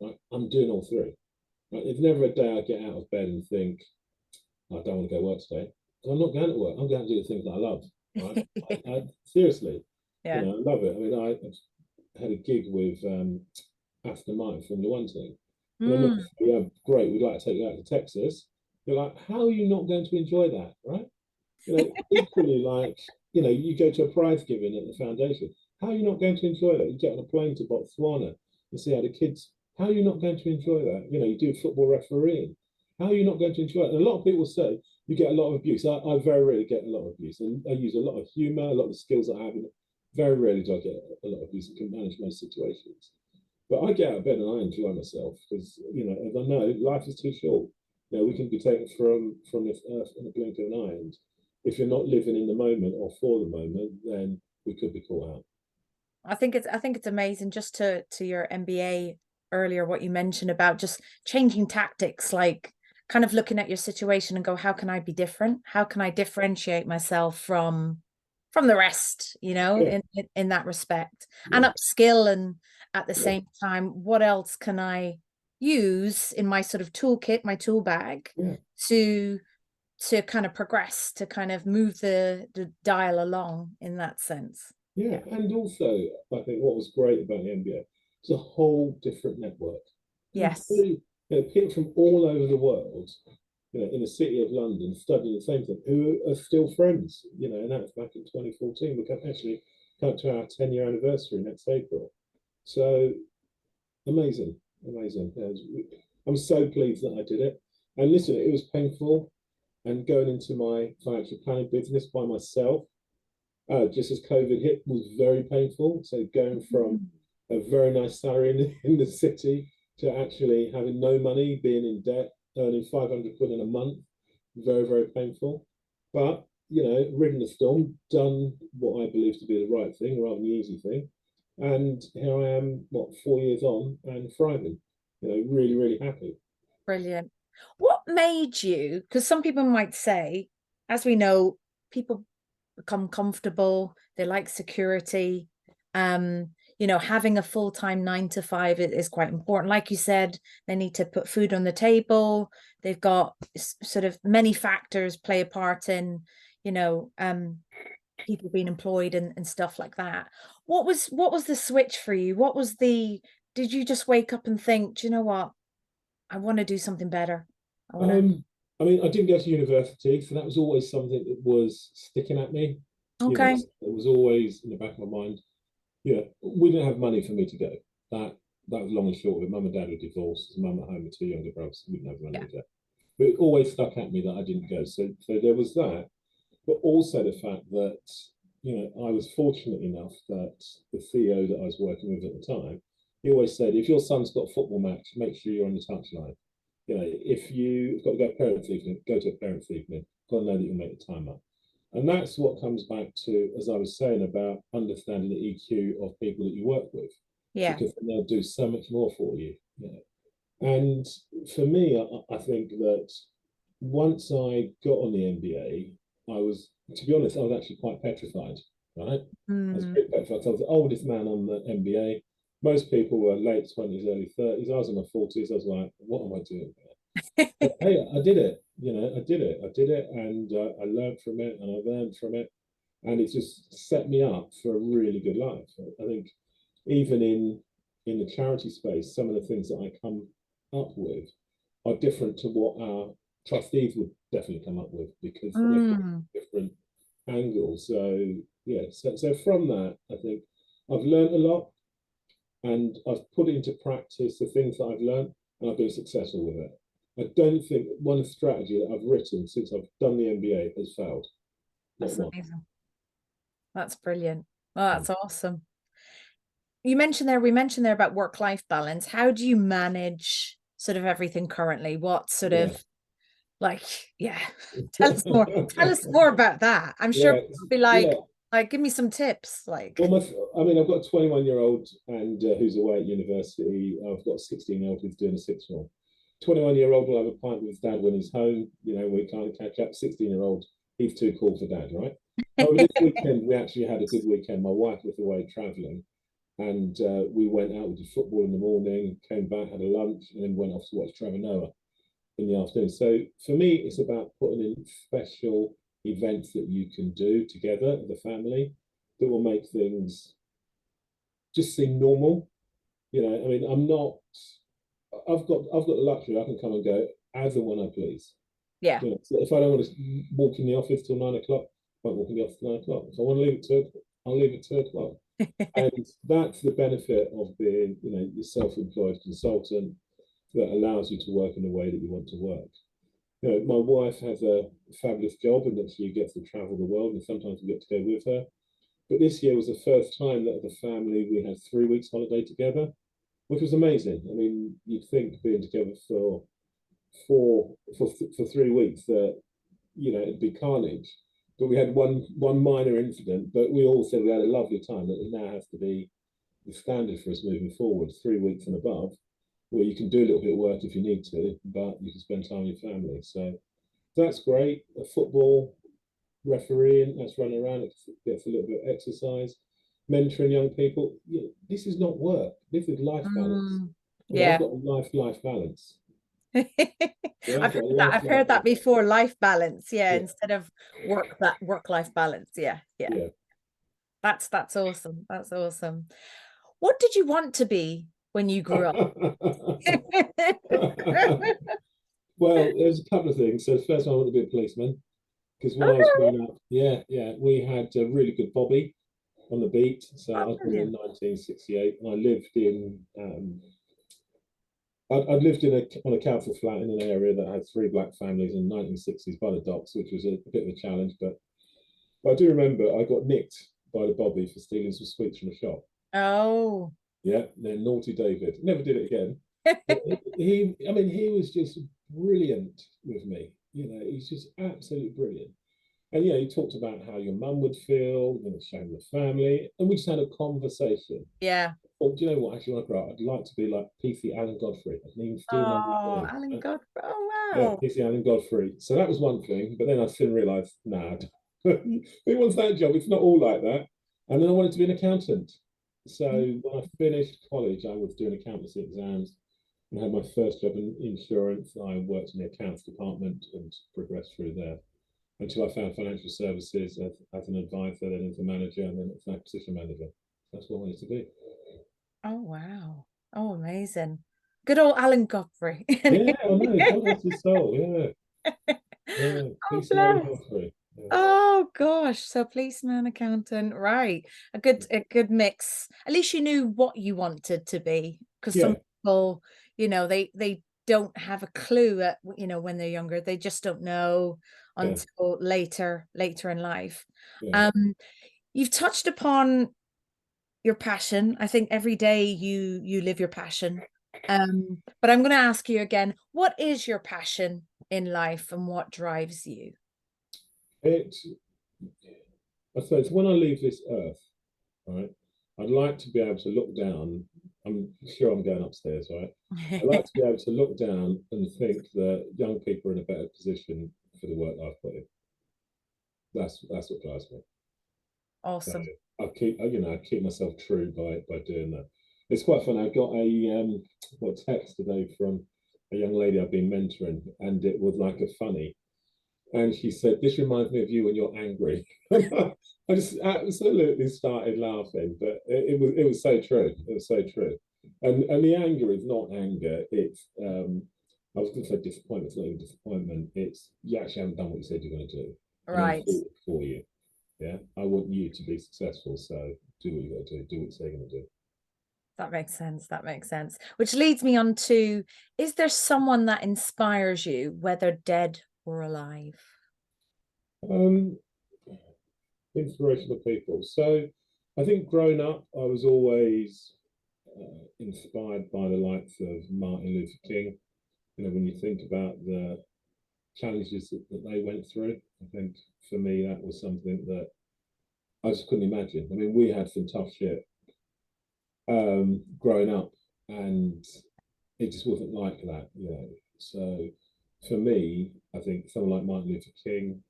[SPEAKER 2] Right? I'm doing all three. Right? There's never a day I get out of bed and think, I don't want to go work today. I'm not going to work. I'm going to do the things that I love. Right? Seriously,
[SPEAKER 1] Yeah.
[SPEAKER 2] I love it. I mean, I had a gig with Aston Martin Formula One team, and I'm like,
[SPEAKER 1] Mm.
[SPEAKER 2] yeah, great. We'd like to take you out to Texas. They're like, how are you not going to enjoy that, right? Equally like, you go to a prize giving at the foundation. How are you not going to enjoy that? You get on a plane to Botswana and see how the kids. How are you not going to enjoy that? You do football refereeing. How are you not going to enjoy it? And a lot of people say you get a lot of abuse. I very rarely get a lot of abuse, and I use a lot of humour, a lot of the skills I have. And very rarely do I get a lot of abuse and can manage most situations. But I get out of bed and I enjoy myself because as I know, life is too short. We can be taken from this earth in a blink of an eye, and if you're not living in the moment or for the moment, then we could be caught out.
[SPEAKER 1] I think it's amazing just to your MBA earlier, what you mentioned about just changing tactics, like kind of looking at your situation and go, how can I be different? How can I differentiate myself from the rest,
[SPEAKER 2] Yeah,
[SPEAKER 1] in that respect, and
[SPEAKER 2] yeah,
[SPEAKER 1] upskill, and at the
[SPEAKER 2] yeah,
[SPEAKER 1] same time, what else can I use in my sort of toolkit, my tool bag,
[SPEAKER 2] yeah,
[SPEAKER 1] to to kind of progress, to kind of move the dial along in that sense.
[SPEAKER 2] yeah.
[SPEAKER 1] Yeah.
[SPEAKER 2] And also, I think what was great about the NBA is a whole different network.
[SPEAKER 1] Yes.
[SPEAKER 2] Complete, people from all over the world, in the city of London, studying the same thing, who are still friends. And that was back in 2014. We're actually coming to our 10-year anniversary next April. So amazing, amazing. I'm so pleased that I did it. And listen, it was painful. And going into my financial planning business by myself, just as COVID hit, was very painful. So going from
[SPEAKER 1] Mm.
[SPEAKER 2] a very nice salary in the city to actually having no money, being in debt, earning 500 quid in a month, very, very painful. But, ridden the storm, done what I believe to be the right thing rather than the easy thing. And here I am, 4 years on and thriving, really, really happy.
[SPEAKER 1] Brilliant. What made you, because some people might say, as we know, people become comfortable, they like security. Having a full-time 9 to 5 is quite important. Like you said, they need to put food on the table. They've got sort of many factors play a part in, you know, um, people being employed and stuff like that. What was the switch for you? Did you just wake up and think, do you know what? I want to do something better. I want to.
[SPEAKER 2] Um, I mean, I didn't go to university, so that was always something that was sticking at me.
[SPEAKER 1] Okay.
[SPEAKER 2] It was always in the back of my mind. We didn't have money for me to go. That that was long and short of it. Mum and dad were divorced. Mum at home with two younger brothers. We didn't have money
[SPEAKER 1] Yeah.
[SPEAKER 2] to go. But it always stuck at me that I didn't go. So there was that, but also the fact that, I was fortunate enough that the CEO that I was working with at the time, he always said, if your son's got a football match, make sure you're on the touchline. If you've got to go to parents' evening, go to a parents' evening. Got to know that you'll make the time up. And that's what comes back to, as I was saying, about understanding the EQ of people that you work with,
[SPEAKER 1] Yeah.
[SPEAKER 2] because they'll do so much more for you. And for me, I think that once I got on the MBA, I was, to be honest, I was actually quite petrified, right? I was pretty petrified. I was the oldest man on the MBA. Most people were late 20s, early 30s. I was in my 40s. I was like, what am I doing here? But hey, I did it. I did it, and I learned from it, and I learned from it, and it just set me up for a really good life. I think even in the charity space, some of the things that I come up with are different to what our trustees would definitely come up with, because they've got different angles. So yeah, so from that, I think I've learned a lot, and I've put into practice the things that I've learned, and I've been successful with it. I don't think one strategy that I've written since I've done the MBA has failed. Not
[SPEAKER 1] That's
[SPEAKER 2] one.
[SPEAKER 1] amazing. That's brilliant. Oh, that's awesome. We mentioned there about work-life balance. How do you manage sort of everything currently? What sort
[SPEAKER 2] Yeah.
[SPEAKER 1] of like, yeah, tell us more. Tell us more about that. I'm sure
[SPEAKER 2] Yeah.
[SPEAKER 1] people will be
[SPEAKER 2] Yeah.
[SPEAKER 1] like, give me some tips. Like,
[SPEAKER 2] Well, I've got a 21-year-old and who's away at university. I've got a 16-year-old who's doing a sixth form. 21-year-old will have a pint with his dad when he's home. We can't catch up. 16-year-old, he's too cool for dad, right? However, this weekend we actually had a good weekend. My wife was away traveling, and we went out, we did football in the morning, came back, had a lunch, and then went off to watch Trevor Noah in the afternoon. So for me, it's about putting in special events that you can do together as a family that will make things just seem normal. I mean, I'm not. I've got the luxury. I can come and go as and when I please.
[SPEAKER 1] yeah.
[SPEAKER 2] So if I don't want to walk in the office till 9 o'clock, I won't walk in the office till 9 o'clock. If I want to leave at 2 o'clock, I'll leave at 2 o'clock. And that's the benefit of being, a self-employed consultant that allows you to work in the way that you want to work. My wife has a fabulous job and that she gets to travel the world, and sometimes we get to go with her. But this year was the first time that as a family we had 3 weeks holiday together, which was amazing. I mean, you'd think being together for 3 weeks that it'd be carnage, but we had one minor incident. But we all said we had a lovely time. That it now has to be the standard for us moving forward, 3 weeks and above, where you can do a little bit of work if you need to, but you can spend time with your family. So that's great. A football refereeing, that's running around, it gets a little bit of exercise. Mentoring young people, this is not work. This is life balance. I've
[SPEAKER 1] Yeah.
[SPEAKER 2] got a life balance. Yeah,
[SPEAKER 1] I've
[SPEAKER 2] I've
[SPEAKER 1] heard
[SPEAKER 2] got a
[SPEAKER 1] that.
[SPEAKER 2] life
[SPEAKER 1] I've heard that
[SPEAKER 2] balance.
[SPEAKER 1] before. Life balance. Yeah.
[SPEAKER 2] Yeah,
[SPEAKER 1] Instead of work-life balance. Yeah. Yeah.
[SPEAKER 2] yeah.
[SPEAKER 1] That's awesome. That's awesome. What did you want to be when you grew up?
[SPEAKER 2] Well, there's a couple of things. So first, I want to be a policeman, because when I was
[SPEAKER 1] Okay.
[SPEAKER 2] growing up, yeah, we had a really good bobby on the beat. So I
[SPEAKER 1] Oh,
[SPEAKER 2] was born in
[SPEAKER 1] brilliant.
[SPEAKER 2] 1968, and I lived in I'd lived on a council flat in an area that had three black families in the 1960s by the docks, which was a bit of a challenge. But I do remember I got nicked by the bobby for stealing some sweets from a shop.
[SPEAKER 1] Oh.
[SPEAKER 2] Yeah, then naughty David never did it again. But I mean, he was just brilliant with me. He's just absolutely brilliant. And he talked about how your mum would feel, showing the family, and we just had a conversation.
[SPEAKER 1] Yeah.
[SPEAKER 2] Well, do you know what? Actually, when I grow up, I'd like to be like PC Alan Godfrey. I can even still remember his
[SPEAKER 1] Oh,
[SPEAKER 2] name.
[SPEAKER 1] Alan God. Oh,
[SPEAKER 2] Yeah,
[SPEAKER 1] wow.
[SPEAKER 2] PC Alan Godfrey. So that was one thing. But then I soon realised, nah, who wants that job? It's not all like that. And then I wanted to be an accountant. So when I finished college, I was doing accountancy exams and had my first job in insurance. I worked in the accounts department and progressed through there until I found financial services as an advisor, then as a manager, and then as an acquisition manager. That's what I wanted to be.
[SPEAKER 1] Oh, wow. Oh, amazing. Good old Alan Godfrey.
[SPEAKER 2] Yeah, I know. God rest his soul. Yeah, yeah.
[SPEAKER 1] Oh,
[SPEAKER 2] PC Alan
[SPEAKER 1] bless.
[SPEAKER 2] Godfrey. Yeah.
[SPEAKER 1] Oh gosh. So policeman, accountant, right. A good mix. At least you knew what you wanted to be. Because some
[SPEAKER 2] Yeah,
[SPEAKER 1] people, they don't have a clue at, when they're younger. They just don't know
[SPEAKER 2] Yeah,
[SPEAKER 1] until later in life.
[SPEAKER 2] yeah.
[SPEAKER 1] Um, you've touched upon your passion. I think every day you live your passion. But I'm going to ask you again, what is your passion in life and what drives you?
[SPEAKER 2] It, I suppose when I leave this earth, right, I'd like to be able to look down. I'm sure I'm going upstairs, right? I'd like to be able to look down and think that young people are in a better position for the work I've put in. That's what drives me. So
[SPEAKER 1] Awesome.
[SPEAKER 2] I keep myself true by doing that. It's quite fun. I got a text today from a young lady I've been mentoring, and it was like a funny. And she said, "This reminds me of you when you're angry." I just absolutely started laughing, but it was so true. It was so true. And the anger is not anger. It's I was going to say disappointment. It's not even disappointment. It's you actually haven't done what you said you're going to do, and I'm
[SPEAKER 1] Right.
[SPEAKER 2] for you. Yeah, I want you to be successful. So do what you got to do. Do what you're going to do.
[SPEAKER 1] That makes sense. That makes sense. Which leads me on to, is there someone that inspires you, whether dead or alive?
[SPEAKER 2] Um, Inspirational people. So I think growing up, I was always inspired by the likes of Martin Luther King. When you think about the challenges that they went through, I think for me that was something that I just couldn't imagine. I mean, we had some tough shit growing up, and it just wasn't like that. So for me, I think someone like Martin Luther King.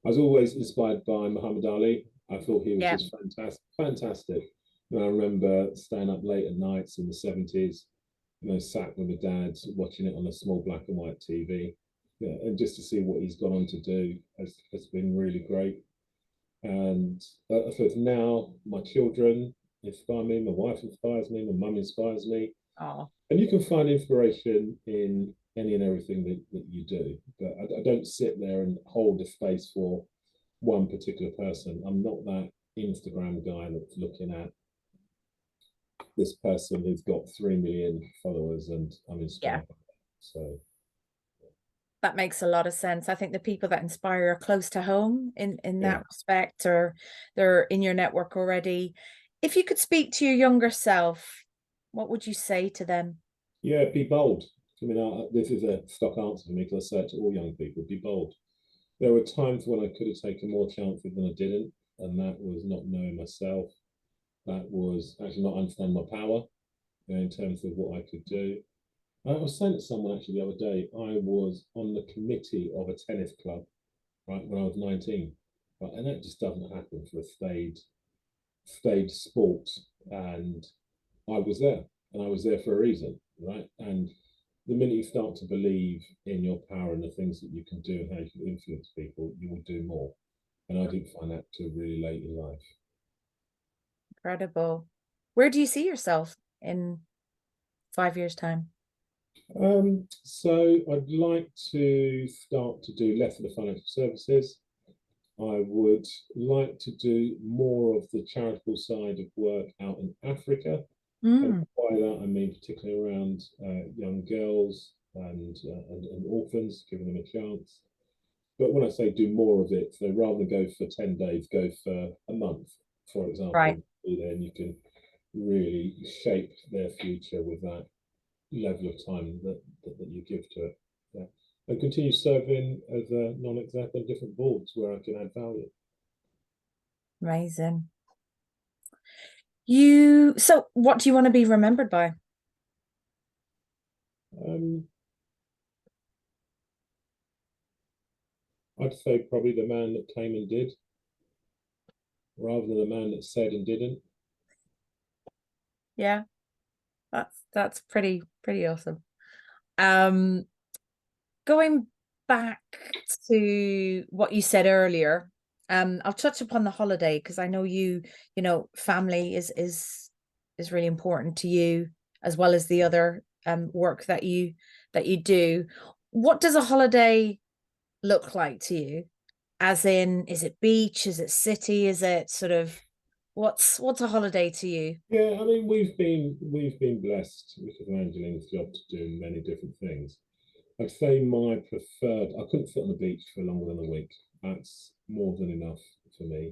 [SPEAKER 2] I was always inspired by Muhammad Ali. I thought he was
[SPEAKER 1] Yeah.
[SPEAKER 2] just fantastic, fantastic. I remember staying up late at nights in the 70s, sat with my dad watching it on a small black and white TV. Yeah, and just to see what he's gone on to do has been really great. And I suppose now my children inspire me, my wife inspires me, my mum inspires me.
[SPEAKER 1] Oh,
[SPEAKER 2] And you can find inspiration in any and everything that you do. But I don't sit there and hold a space for one particular person. I'm not that Instagram guy that's looking at this person who's got 3 million followers and I'm
[SPEAKER 1] yeah.
[SPEAKER 2] inspired by that. So
[SPEAKER 1] That makes a lot of sense. I think the people that inspire are close to home in
[SPEAKER 2] yeah,
[SPEAKER 1] that respect, or they're in your network already. If you could speak to your younger self, what would you say to them?
[SPEAKER 2] yeah, be bold. I mean, this is a stock answer for me because I say it to all young people: be bold. There were times when I could have taken more chances than I didn't, and that was not knowing myself. That was actually not understanding my power, in terms of what I could do. I was saying to someone actually the other day, I was on the committee of a tennis club, right, when I was 19. Right, and that just doesn't happen for a stage sport. And I was there, and I was there for a reason, right? And the minute you start to believe in your power and the things that you can do and how you can influence people, you will do more. And I didn't find that till really late in life.
[SPEAKER 1] Incredible. Where do you see yourself in 5 years' time?
[SPEAKER 2] So I'd like to start to do less of the financial services. I would like to do more of the charitable side of work out in Africa. And
[SPEAKER 1] Mm,
[SPEAKER 2] by that, I mean particularly around young girls and orphans, giving them a chance. But when I say do more of it, so rather than go for 10 days, go for a month, for
[SPEAKER 1] right.
[SPEAKER 2] example. Then you can really shape their future with that level of time that you give to it. Yeah. And continue serving as a non-exec on different boards where I can add value.
[SPEAKER 1] Amazing. So what do you want to be remembered by?
[SPEAKER 2] Um, I'd say probably the man that came and did, rather than the man that said and didn't.
[SPEAKER 1] Yeah, that's pretty awesome. Um, Going back to what you said earlier, I'll touch upon the holiday because I know family is really important to you as well as the other work that you do. What does a holiday look like to you? As in, is it beach? Is it city? Is it sort of What's a holiday to you?
[SPEAKER 2] Yeah, I mean we've been blessed with Evangeline's job to do many different things. I'd say my preferred. I couldn't sit on the beach for longer than a week. That's more than enough for me.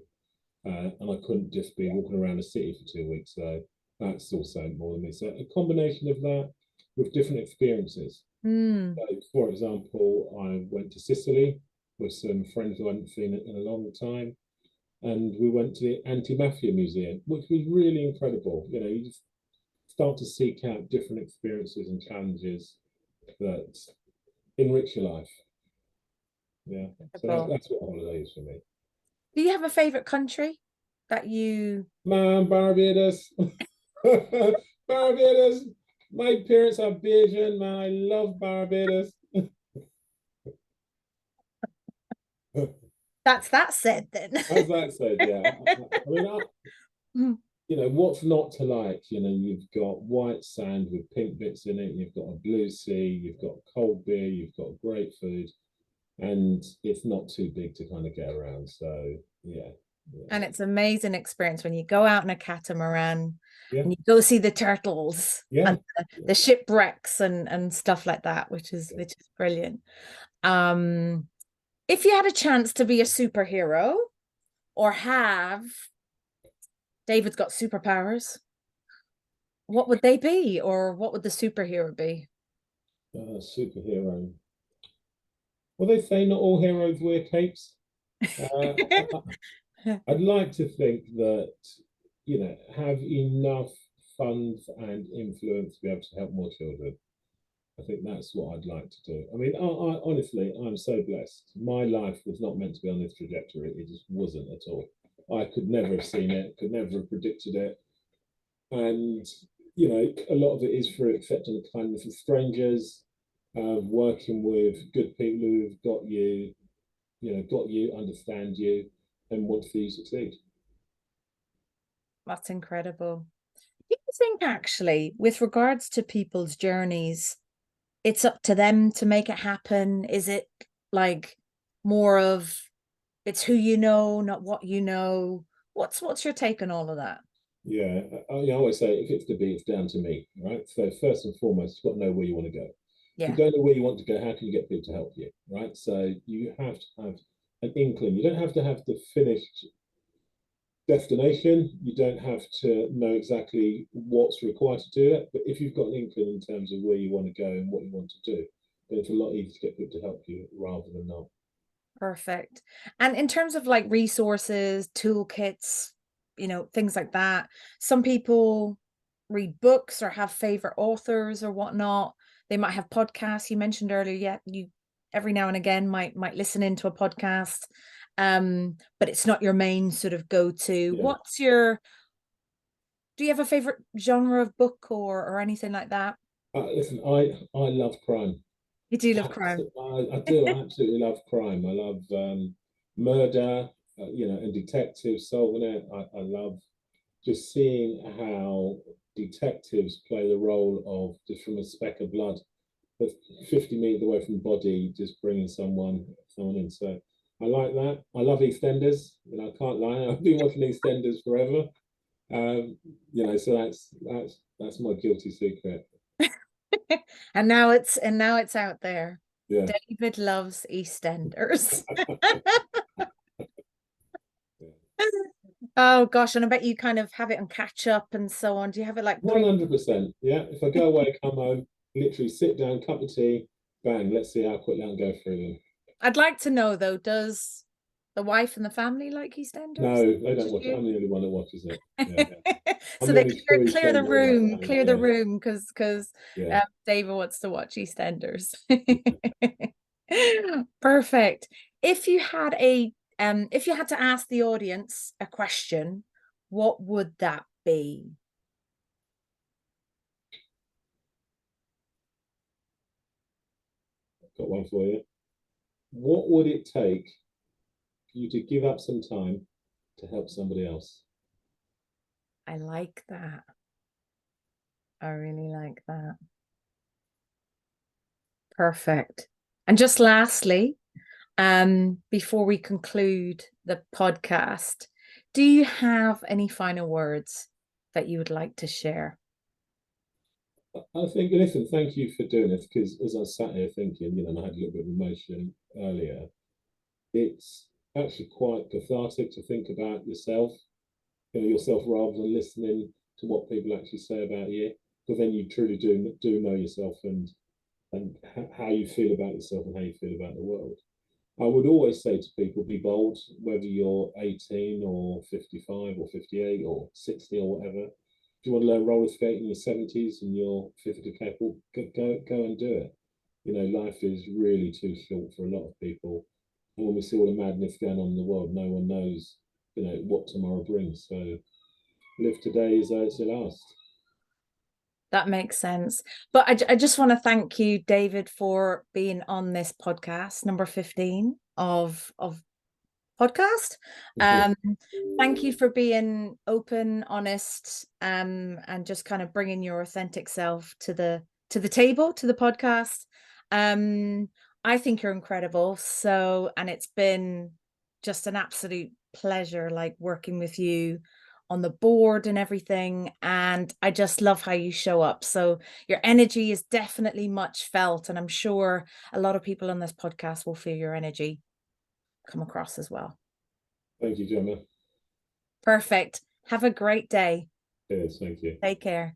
[SPEAKER 2] And I couldn't just be walking around the city for 2 weeks. So that's also more than me. So a combination of that with different experiences.
[SPEAKER 1] Mm.
[SPEAKER 2] So, for example, I went to Sicily with some friends who I hadn't seen in a long time, and we went to the Anti-Mafia Museum, which was really incredible. You just start to seek out different experiences and challenges that enrich your life. Yeah, so that's what holiday is for me.
[SPEAKER 1] Do you have a favorite country that you
[SPEAKER 2] Man, Barbados. Barbados. My parents are Bajan, man. I love Barbados.
[SPEAKER 1] that's that said then?
[SPEAKER 2] As that said, yeah. I mean,
[SPEAKER 1] Mm.
[SPEAKER 2] what's not to like? You've got white sand with pink bits in it. You've got a blue sea. You've got cold beer. You've got great food, and it's not too big to kind of get around. So yeah,
[SPEAKER 1] And it's an amazing experience when you go out in a catamaran
[SPEAKER 2] yeah,
[SPEAKER 1] and you go see the turtles
[SPEAKER 2] yeah,
[SPEAKER 1] and the shipwrecks and stuff like that, which is brilliant. Um, if you had a chance to be a superhero or have David's got superpowers, what would they be, or what would the superhero be?
[SPEAKER 2] superhero. Well, they say not all heroes wear capes. Uh, I'd like to think that, have enough funds and influence to be able to help more children. I think that's what I'd like to do. I mean, I honestly, I'm so blessed. My life was not meant to be on this trajectory. It just wasn't at all. I could never have seen it, could never have predicted it. And, a lot of it is through accepting the kindness of strangers, working with good people who've got you, understand you, and want to see you succeed.
[SPEAKER 1] That's incredible. Do you think actually, with regards to people's journeys, it's up to them to make it happen? Is it like more of it's who you know, not what you know? What's your take on all of that?
[SPEAKER 2] Yeah, I always say if it's to be, it's down to me, right? So first and foremost, you've got to know where you want to go. If you
[SPEAKER 1] Yeah.
[SPEAKER 2] don't know where you want to go, how can you get people to help you, right? So you have to have an inkling. You don't have to have the finished destination. You don't have to know exactly what's required to do it. But if you've got an inkling in terms of where you want to go and what you want to do, then it's a lot easier to get people to help you rather than not.
[SPEAKER 1] Perfect. And in terms of like resources, toolkits, things like that, some people read books or have favorite authors or whatnot. They might have podcasts. You mentioned earlier, yeah, you every now and again might listen into a podcast. But it's not your main sort of go-to.
[SPEAKER 2] Yeah.
[SPEAKER 1] Do you have a favorite genre of book or anything like that?
[SPEAKER 2] Listen, I love crime.
[SPEAKER 1] You do love crime.
[SPEAKER 2] I do. I absolutely love crime. I love murder, and detectives solving it. I love just seeing how detectives play the role of just from a speck of blood, but 50 meters away from the body, just bringing someone in. So I like that. I love EastEnders. I can't lie. I've been watching EastEnders forever. So that's my guilty secret.
[SPEAKER 1] And now it's out there.
[SPEAKER 2] Yeah.
[SPEAKER 1] David loves EastEnders. Oh gosh, and I bet you kind of have it on catch up and so on. Do you have it like
[SPEAKER 2] 100%. Yeah. If I go away, come home, literally sit down, cup of tea, bang, let's see how quickly I can go through them.
[SPEAKER 1] I'd like to know though, does the wife and the family like EastEnders?
[SPEAKER 2] No, they don't
[SPEAKER 1] Just
[SPEAKER 2] watch it.
[SPEAKER 1] you?
[SPEAKER 2] I'm the only one that watches it. Yeah. I'm
[SPEAKER 1] So
[SPEAKER 2] the
[SPEAKER 1] they
[SPEAKER 2] only true
[SPEAKER 1] clear the
[SPEAKER 2] friend in my
[SPEAKER 1] room,
[SPEAKER 2] family. Yeah.
[SPEAKER 1] because
[SPEAKER 2] Yeah.
[SPEAKER 1] David wants to watch EastEnders. Perfect. If you had to ask the audience a question, what would that be?
[SPEAKER 2] Got one for you. What would it take for you to give up some time to help somebody else?
[SPEAKER 1] I like that. I really like that. Perfect. And just lastly, before we conclude the podcast, Do you have any final words that you would like to share?
[SPEAKER 2] I think, listen, thank you for doing this, because as I sat here thinking, and I had a little bit of emotion earlier, it's actually quite cathartic to think about yourself, yourself rather than listening to what people actually say about you, because then you truly do know yourself, and how you feel about yourself and how you feel about the world. I would always say to people, be bold, whether you're 18 or 55 or 58 or 60 or whatever. If you want to learn roller skating in your 70s and you're 50 capable, go and do it. Life is really too short for a lot of people. And when we see all the madness going on in the world, no one knows, what tomorrow brings. So live today as though it's your last.
[SPEAKER 1] That makes sense. But I just want to thank you, David, for being on this podcast, number 15 of podcast. Um, Thank you for being open, honest, and just kind of bringing your authentic self to the table, to the podcast. Um, I think you're incredible. So, and it's been just an absolute pleasure, like working with you on the board and everything. And I just love how you show up. So your energy is definitely much felt, and I'm sure a lot of people on this podcast will feel your energy come across as well.
[SPEAKER 2] Thank you, Gemma.
[SPEAKER 1] Perfect. Have a great day.
[SPEAKER 2] Cheers. Thank you.
[SPEAKER 1] Take care.